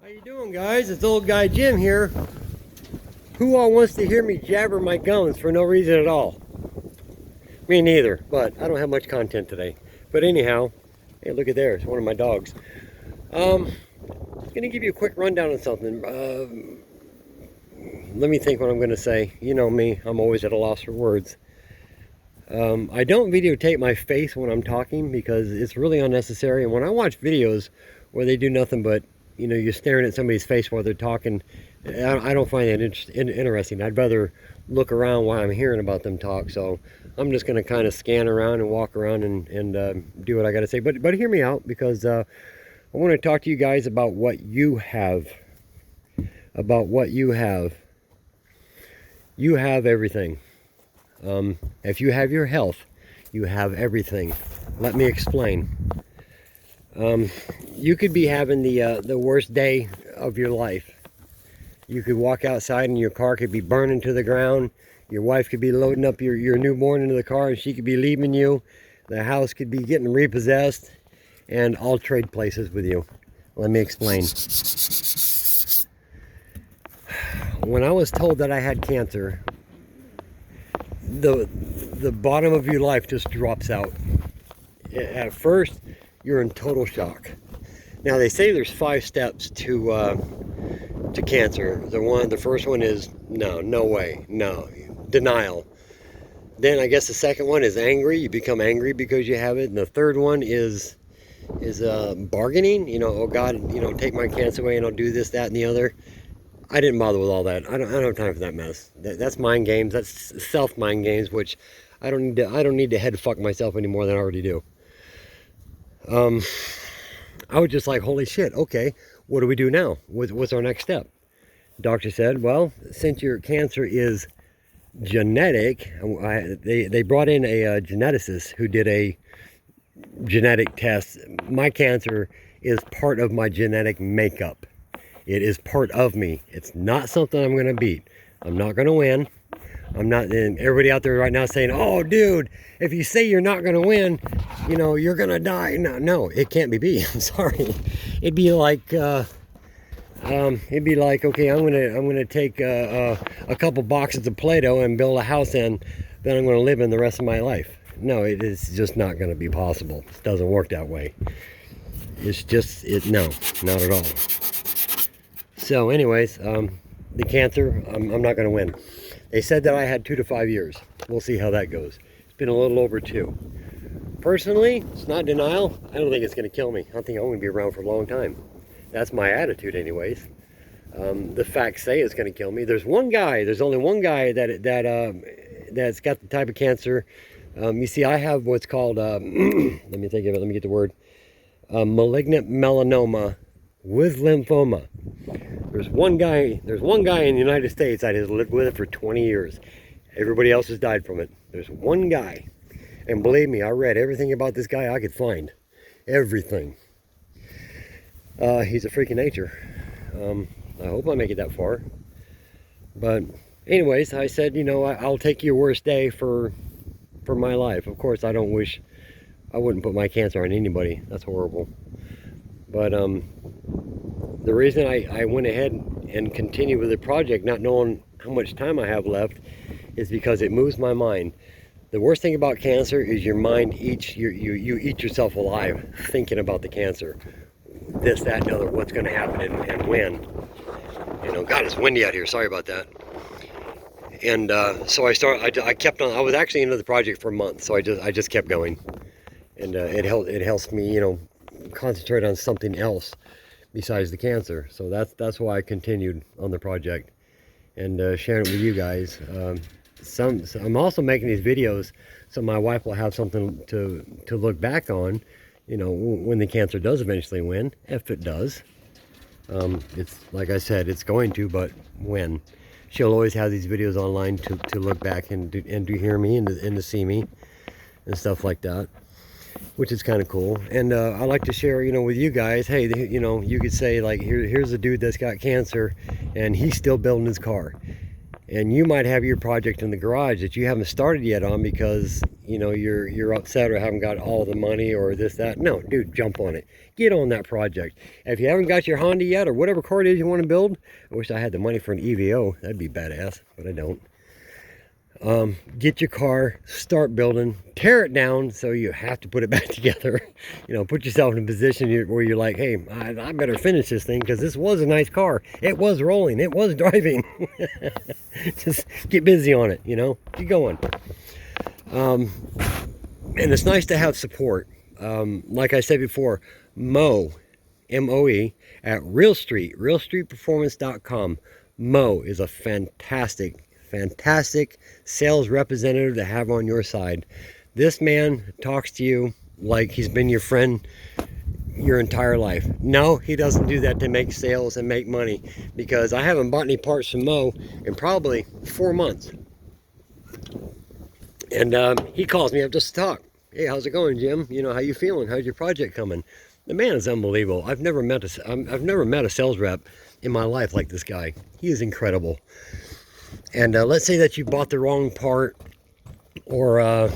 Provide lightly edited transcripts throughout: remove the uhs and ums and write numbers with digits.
How you doing, guys? It's old guy Jim here. Who all wants to hear me jabber my gums for no reason at all? Me neither, but I don't have much content today. But anyhow, hey, look at there. It's one of my dogs. I'm gonna give you a quick rundown on something. Let me think what I'm gonna say. You know me, I'm always at a loss for words. I don't videotape my face when I'm talking because it's really unnecessary. And when I watch videos where they do nothing but, you know, you're staring at somebody's face while they're talking, I don't find that interesting. I'd rather look around while I'm hearing about them talk. So I'm just going to kind of scan around and walk around and do what I got to say. But hear me out, because I want to talk to you guys about what you have. About what you have. You have everything. If you have your health, you have everything. Let me explain. You could be having the worst day of your life. You could walk outside and your car could be burning to the ground. Your wife could be loading up your newborn into the car and she could be leaving you. The house could be getting repossessed, and I'll trade places with you. Let me explain. When I was told that I had cancer, the bottom of your life just drops out. At first, you're in total shock. Now they say there's 5 steps to cancer. The first one is no way, no, denial. Then I guess the second one is angry. You become angry because you have it. And the third one is bargaining. You know, oh God, you know, take my cancer away and I'll do this, that, and the other. I didn't bother with all that. I don't have time for that mess. That's mind games. That's self mind games, which I don't need to head fuck myself any more than I already do. I was just like, holy shit, okay, what do we do now? What's our next step? Doctor said, well, since your cancer is genetic, they brought in a geneticist who did a genetic test. My cancer is part of my genetic makeup. It is part of me. It's not something I'm going to beat. I'm not going to win. I'm not, and everybody out there right now saying, oh dude, if you say you're not going to win, you know, you're going to die. No, it can't be beat. I'm sorry. It'd be like, okay, I'm going to take a couple boxes of Play-Doh and build a house in that I'm going to live in the rest of my life. No, it is just not going to be possible. It doesn't work that way. It's just, no, not at all. So anyways, the cancer, I'm not going to win. They said that I had 2 to 5 years. We'll see how that goes. It's been a little over 2. Personally, it's not denial. I don't think it's going to kill me. I think I'm going to be around for a long time. That's my attitude anyways. The facts say it's going to kill me. There's only one guy that's got the type of cancer. You see, I have what's called, let me think of it, let me get the word, malignant melanoma with lymphoma. There's one guy in the United States that has lived with it for 20 years. Everybody else has died from it. There's one guy. And believe me, I read everything about this guy I could find. Everything. He's a freak of nature. I hope I make it that far. But anyways, I said, you know, I'll take your worst day for my life. Of course, I wouldn't put my cancer on anybody. That's horrible. But the reason I went ahead and continued with the project, not knowing how much time I have left, is because it moves my mind. The worst thing about cancer is your mind you eat yourself alive thinking about the cancer. This, that, and other, what's going to happen and when. You know, God, it's windy out here. Sorry about that. And so I kept on. I was actually into the project for a month, so I just kept going. And it helps me, you know, concentrate on something else besides the cancer. So that's why I continued on the project and sharing it with you guys. So I'm also making these videos so my wife will have something to look back on, you know, when the cancer does eventually win, if it does. It's like I said, it's going to, but when. She'll always have these videos online to look back and to hear me and to see me and stuff like that, which is kind of cool. And I like to share, you know, with you guys, hey, you know, you could say like, here's a dude that's got cancer and he's still building his car. And you might have your project in the garage that you haven't started yet on because you know, you're upset or haven't got all the money or this, that. No, dude, jump on it. Get on that project. If you haven't got your Honda yet or whatever car it is you want to build, I wish I had the money for an EVO. That'd be badass, but I don't. Get your car, start building, tear it down so you have to put it back together. You know, put yourself in a position where you're like, hey, I better finish this thing because this was a nice car. It was rolling. It was driving. Just get busy on it, you know. Keep going. And it's nice to have support. Like I said before, Mo, M-O-E, at Real Street, realstreetperformance.com. Mo is a fantastic sales representative to have on your side. This man talks to you like he's been your friend your entire life. No, he doesn't do that to make sales and make money, because I haven't bought any parts from Mo in probably 4 months. And he calls me up just to talk. Hey, how's it going, Jim? You know, how you feeling? How's your project coming? The man is unbelievable. I've never met a sales rep in my life like this guy. He is incredible. And let's say that you bought the wrong part, or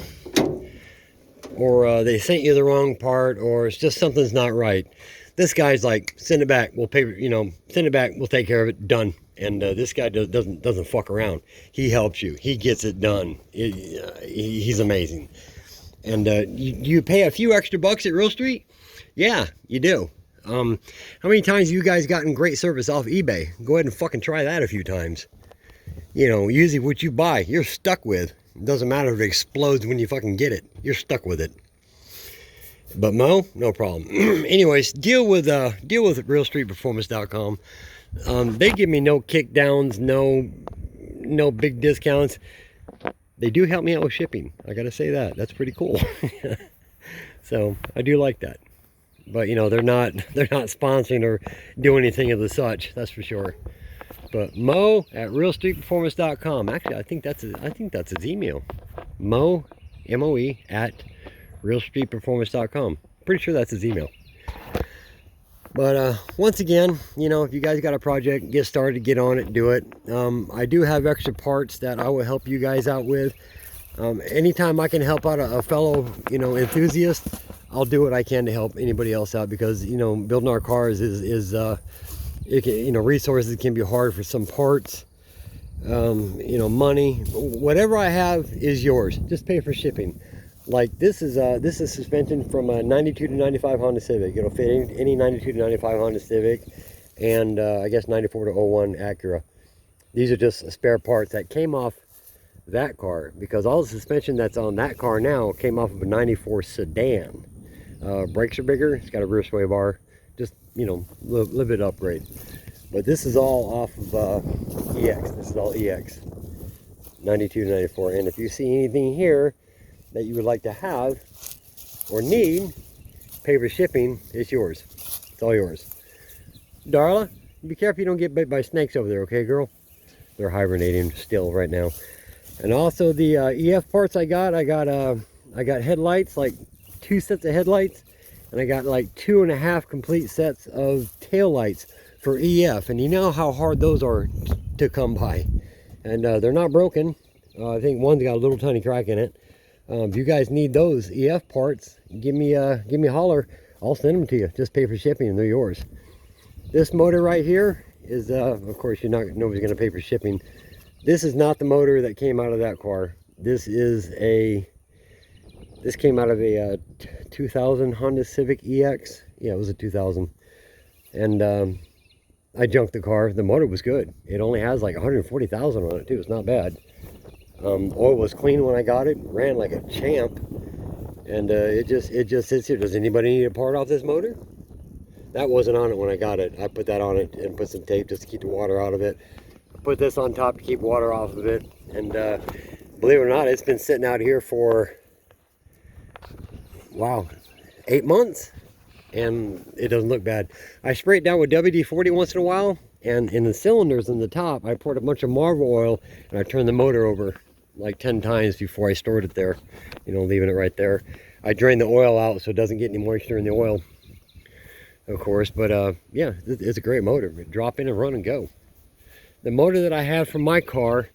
they sent you the wrong part, or it's just something's not right. This guy's like, send it back. We'll pay. You know, send it back. We'll take care of it. Done. And this guy doesn't fuck around. He helps you. He gets it done. He's amazing. And you pay a few extra bucks at Real Street? Yeah, you do. How many times have you guys gotten great service off eBay? Go ahead and fucking try that a few times. You know, usually what you buy, you're stuck with. It doesn't matter if it explodes when you fucking get it. You're stuck with it. But Mo, no problem. Anyways, deal with realstreetperformance.com. They give me no kickdowns, no big discounts. They do help me out with shipping. I gotta say that. That's pretty cool. So I do like that. But you know, they're not sponsoring or doing anything of the such. That's for sure. But Mo at realstreetperformance.com. Actually, I think that's his email. Mo, M-O-E, at realstreetperformance.com. Pretty sure that's his email. But once again, you know, if you guys got a project, get started, get on it, do it. I do have extra parts that I will help you guys out with. Anytime I can help out a fellow, you know, enthusiast, I'll do what I can to help anybody else out, because, you know, building our cars is it can, you know, resources can be hard for some parts. You know, money, whatever I have is yours. Just pay for shipping. Like this is suspension from a 92 to 95 Honda Civic. It'll fit any 92 to 95 Honda Civic, and I guess 94 to 01 Acura. These are just spare parts that came off that car, because all the suspension that's on that car now came off of a 94 sedan. Brakes are bigger. It's got a rear sway bar. Just, you know, a little bit upgrade. But this is all off of EX. This is all EX. 92 to 94. And if you see anything here that you would like to have or need, pay for shipping, it's yours. It's all yours. Darla, be careful you don't get bit by snakes over there, okay, girl? They're hibernating still right now. And also the EF parts I got headlights, like 2 sets of headlights, and I got like 2.5 complete sets of tail lights for EF. And you know how hard those are to come by. And they're not broken. I think one's got a little tiny crack in it. If you guys need those EF parts, give me a holler. I'll send them to you. Just pay for shipping and they're yours. This motor right here is, of course, nobody's gonna pay for shipping. This is not the motor that came out of that car. This came out of a 2000 Honda Civic EX. Yeah, it was a 2000. And I junked the car. The motor was good. It only has like 140,000 on it too. It's not bad. Oil was clean when I got it. Ran like a champ. And it just sits here. Does anybody need a part off this motor? That wasn't on it when I got it. I put that on it and put some tape just to keep the water out of it. Put this on top to keep water off of it. And believe it or not, it's been sitting out here for, wow, 8 months. And it doesn't look bad. I spray it down with WD-40 once in a while. And in the cylinders in the top, I poured a bunch of Marvel oil and I turned the motor over like 10 times before I stored it there. You know, leaving it right there. I drain the oil out so it doesn't get any moisture in the oil, of course. But yeah, it's a great motor. Drop in and run and go. The motor that I have from my car,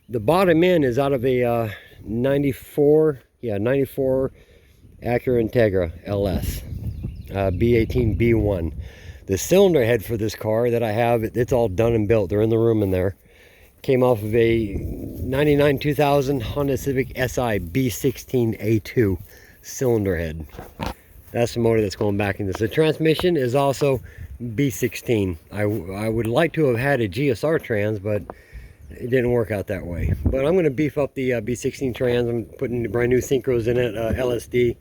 the bottom end is out of a 94 Yeah, 94 Acura Integra LS, B18 B1. The cylinder head for this car that I have, it's all done and built. They're in the room in there. Came off of a 99 2000 Honda Civic Si B16A2 cylinder head. That's the motor that's going back in this. The transmission is also B16. I would like to have had a GSR trans, but it didn't work out that way. But I'm going to beef up the B16 trans. I'm putting brand new synchros in it, LSD.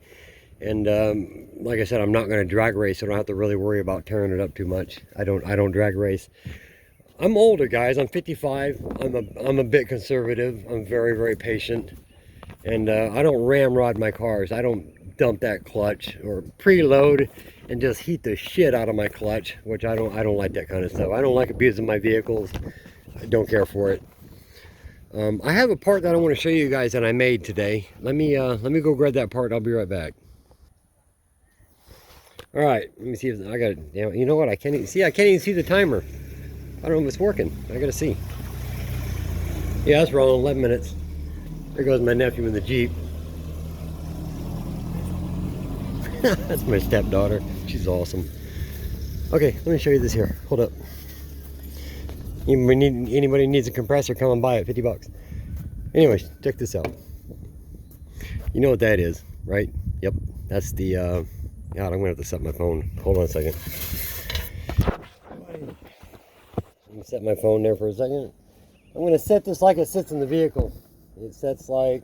And like I said, I'm not going to drag race, so I don't have to really worry about tearing it up too much. I don't drag race. I'm older, guys. I'm 55. I'm a bit conservative. I'm very, very patient. And I don't ramrod my cars. I don't dump that clutch or preload and just heat the shit out of my clutch, which I don't like that kind of stuff. I don't like abusing my vehicles. I don't care for it. I have a part that I want to show you guys that I made today. Let me go grab that part. I'll be right back. All right, let me see if I got it. You know what? I can't even see the timer. I don't know if it's working. I gotta see. Yeah, that's wrong. 11 minutes. There goes my nephew in the Jeep. That's my stepdaughter. She's awesome. Okay, let me show you this here. Hold up. Anybody needs a compressor, come and buy it. 50 bucks. Anyways, check this out. You know what that is, right? Yep. That's the God, I'm gonna have to set my phone. Hold on a second. Let me set my phone there for a second. I'm gonna set this like it sits in the vehicle. It sets like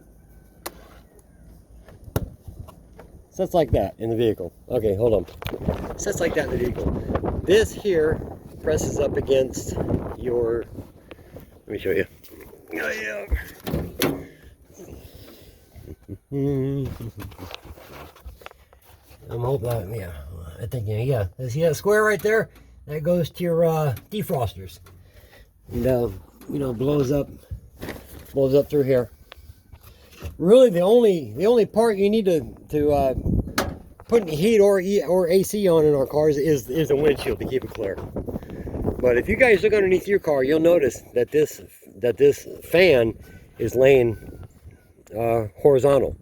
that in the vehicle. Okay, hold on. It sets like that in the vehicle. This here presses up against your. Let me show you. Oh yeah. I'm hoping that, yeah, I think, yeah. See that square right there? That goes to your defrosters. And, you know, blows up through here. Really, the only part you need to put heat or AC on in our cars is the windshield to keep it clear. But if you guys look underneath your car, you'll notice that this fan is laying horizontal.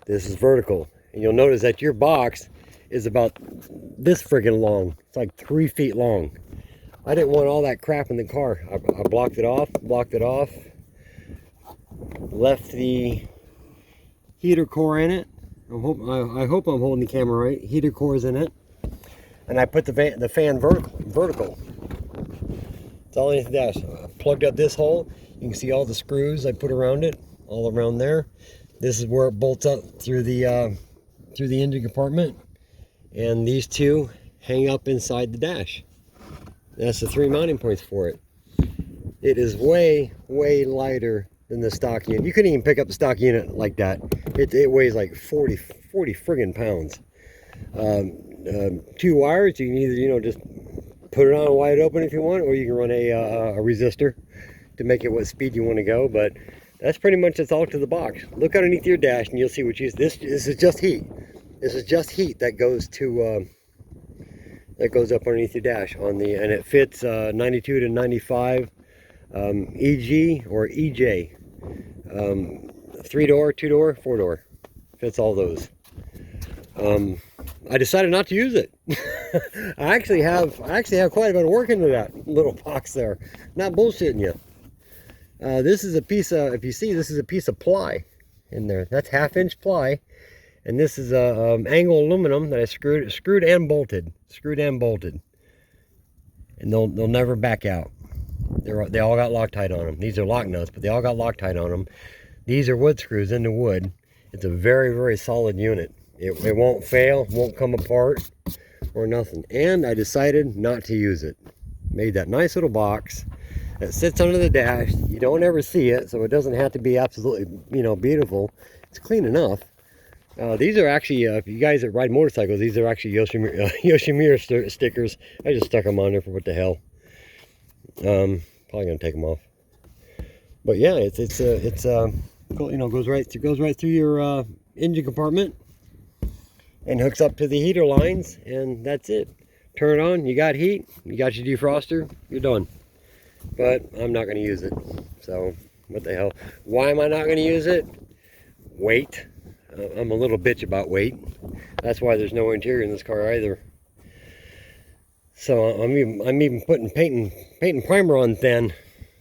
This is vertical. And you'll notice that your box is about this friggin' long. It's like 3 feet long. I didn't want all that crap in the car. I blocked it off, left the heater core in it. I hope I'm holding the camera right. Heater core's in it. And I put the fan vertical. It's all in the dash. I plugged up this hole. You can see all the screws I put around it, all around there. This is where it bolts up through the engine compartment, and these two hang up inside the dash. That's the 3 mounting points for it. It is way lighter than the stock unit. You couldn't even pick up the stock unit like that. It weighs like 40 friggin' pounds. 2 wires. You can either just put it on wide open if you want, or you can run a resistor to make it what speed you want to go. But that's pretty much all to the box. Look underneath your dash and you'll see what this is just heat. This is just heat that goes to that goes up underneath your dash and it fits 92 to 95 EG or EJ, 3-door, 2-door, 4-door. Fits all those. I decided not to use it. I actually have quite a bit of work into that little box there. Not bullshitting you. This is a piece of, if you see, this is a piece of ply in there. That's 1/2-inch ply, and this is angle aluminum that I screwed and bolted, and they'll never back out. They all got Loctite on them. These are lock nuts, but they all got Loctite on them. These are wood screws into wood. It's a very solid unit. It won't fail, won't come apart or nothing. And I decided not to use it. Made that nice little box that sits under the dash. You don't ever see it, so it doesn't have to be absolutely, beautiful. It's clean enough. These are actually, if you guys that ride motorcycles, these are actually Yoshimura stickers. I just stuck them on there for what the hell. Probably gonna take them off. But yeah, it's goes right through your engine compartment and hooks up to the heater lines, and that's it. Turn it on. You got heat. You got your defroster. You're done. But I'm not going to use it. So what the hell? Why am I not going to use it? Weight. I'm a little bitch about weight. That's why there's no interior in this car either. So I'm even putting paint and primer on thin.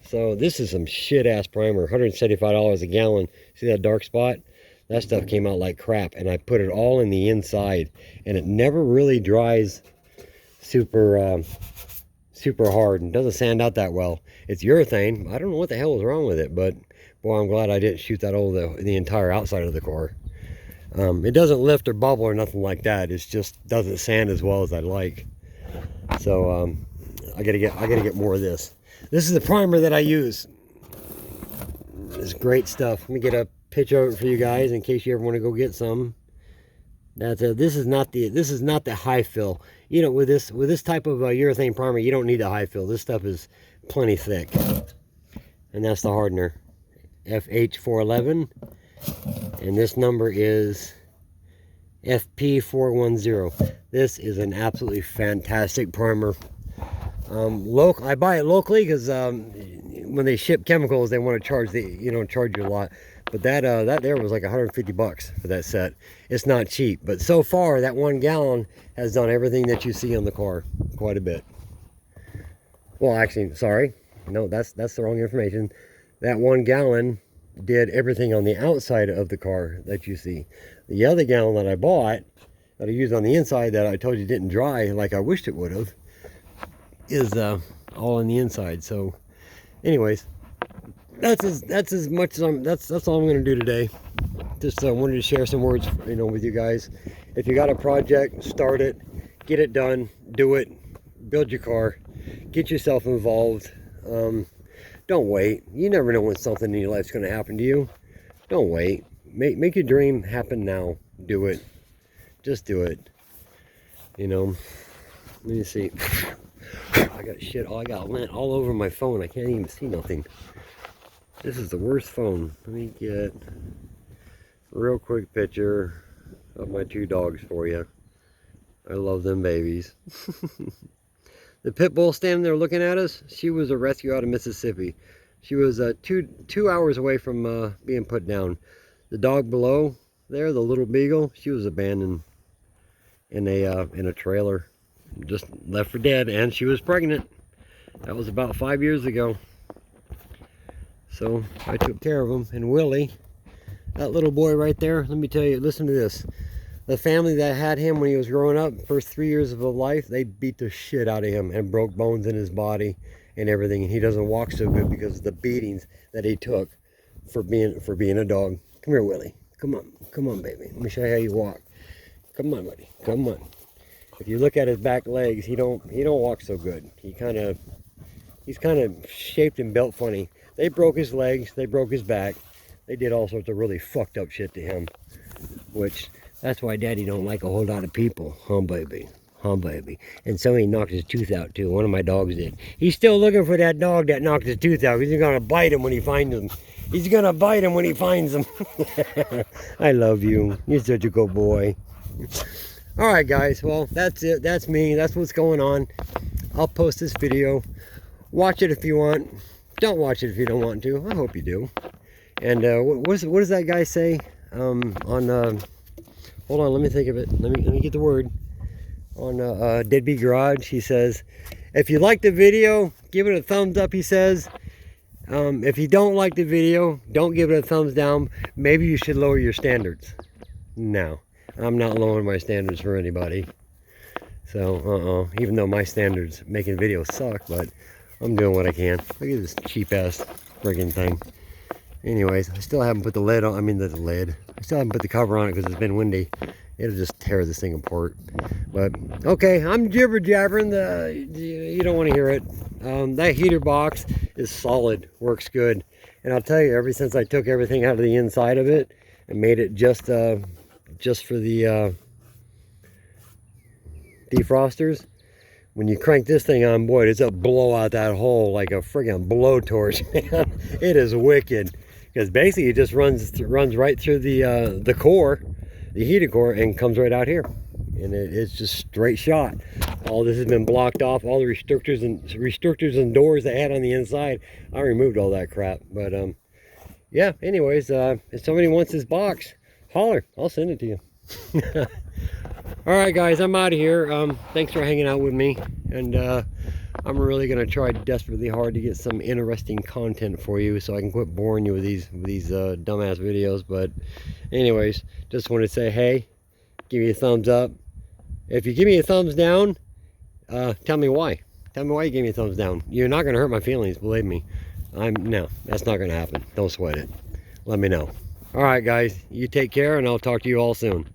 So this is some shit ass primer, $175 a gallon. See that dark spot? That stuff came out like crap, and I put it all in the inside, and it never really dries super super hard and doesn't sand out that well. It's urethane. I don't know what the hell is wrong with it, but boy, I'm glad I didn't shoot that over the entire outside of the car. It doesn't lift or bubble or nothing like that. It just doesn't sand as well as I'd like. So I gotta get more of this. This is the primer that I use. It's great stuff. Let me get a picture of it for you guys in case you ever want to go get some. This is not the high fill. You know, with this type of urethane primer, you don't need a high fill. This stuff is plenty thick, and that's the hardener, FH411, and this number is FP410. This is an absolutely fantastic primer. I buy it locally because when they ship chemicals, they want to charge you a lot. But that there was like 150 bucks for that set. It's not cheap, but so far that 1 gallon has done everything that you see on the car, quite a bit. Well, actually, sorry, no, that's the wrong information. That 1 gallon did everything on the outside of the car that you see. The other gallon that I bought, that I used on the inside, that I told you didn't dry like I wished it would have, is all on the inside. So anyways, that's as much as that's all I'm going to do today. Just wanted to share some words, with you guys. If you got a project, start it, get it done, do it, build your car, get yourself involved. Don't wait. You never know when something in your life's going to happen to you. Don't wait. Make your dream happen now. Do it. Just do it. Let me see. I got shit. I got lint all over my phone. I can't even see nothing. This is the worst phone. Let me get a real quick picture of my 2 dogs for you. I love them babies. The pit bull standing there looking at us, she was a rescue out of Mississippi. She was two hours away from being put down. The dog below there, the little beagle, she was abandoned in a trailer, just left for dead, and she was pregnant. That was about 5 years ago. So I took care of him. And Willie, that little boy right there, let me tell you, listen to this. The family that had him when he was growing up, first 3 years of his life, they beat the shit out of him and broke bones in his body and everything. And he doesn't walk so good because of the beatings that he took for being a dog. Come here, Willie. Come on, baby. Let me show you how you walk. Come on, buddy. Come on. If you look at his back legs, he don't walk so good. He's kind of shaped and built funny. They broke his legs. They broke his back. They did all sorts of really fucked up shit to him, which that's why Daddy don't like a whole lot of people. Huh, baby? Huh, baby? And somebody knocked his tooth out too. One of my dogs did. He's still looking for that dog that knocked his tooth out. He's gonna bite him when he finds him. He's gonna bite him when he finds him. I love you. You're such a good boy. All right, guys. Well, that's it. That's me. That's what's going on. I'll post this video. Watch it if you want. Don't watch it if you don't want to. I hope you do. And what does that guy say? Hold on, let me think of it. Let me get the word. On Deadbeat Garage, he says, if you like the video, give it a thumbs up. He says, if you don't like the video, don't give it a thumbs down. Maybe you should lower your standards. No, I'm not lowering my standards for anybody. So, even though my standards making videos suck, but I'm doing what I can. Look at this cheap ass friggin' thing. Anyways, I still haven't put the lid on. I mean the lid. I still haven't put the cover on it because it's been windy. It'll just tear this thing apart. But okay, I'm jibber jabbering. You don't want to hear it. That heater box is solid, works good. And I'll tell you, ever since I took everything out of the inside of it and made it just for the defrosters, when you crank this thing on, boy, does it blow out that hole like a friggin' blowtorch, man. It is wicked. Because basically it just runs right through the core, the heater core, and comes right out here. And it's just straight shot. All this has been blocked off. All the restrictors and doors they had on the inside, I removed all that crap. But yeah, anyways, if somebody wants this box, holler. I'll send it to you. All right, guys, I'm out of here. Thanks for hanging out with me, and I'm really gonna try desperately hard to get some interesting content for you, so I can quit boring you with these dumbass videos. But anyways, just want to say, hey, give me a thumbs up. If you give me a thumbs down, tell me why. Tell me why you gave me a thumbs down. You're not gonna hurt my feelings, believe me. No, that's not gonna happen. Don't sweat it. Let me know. All right, guys, you take care, and I'll talk to you all soon.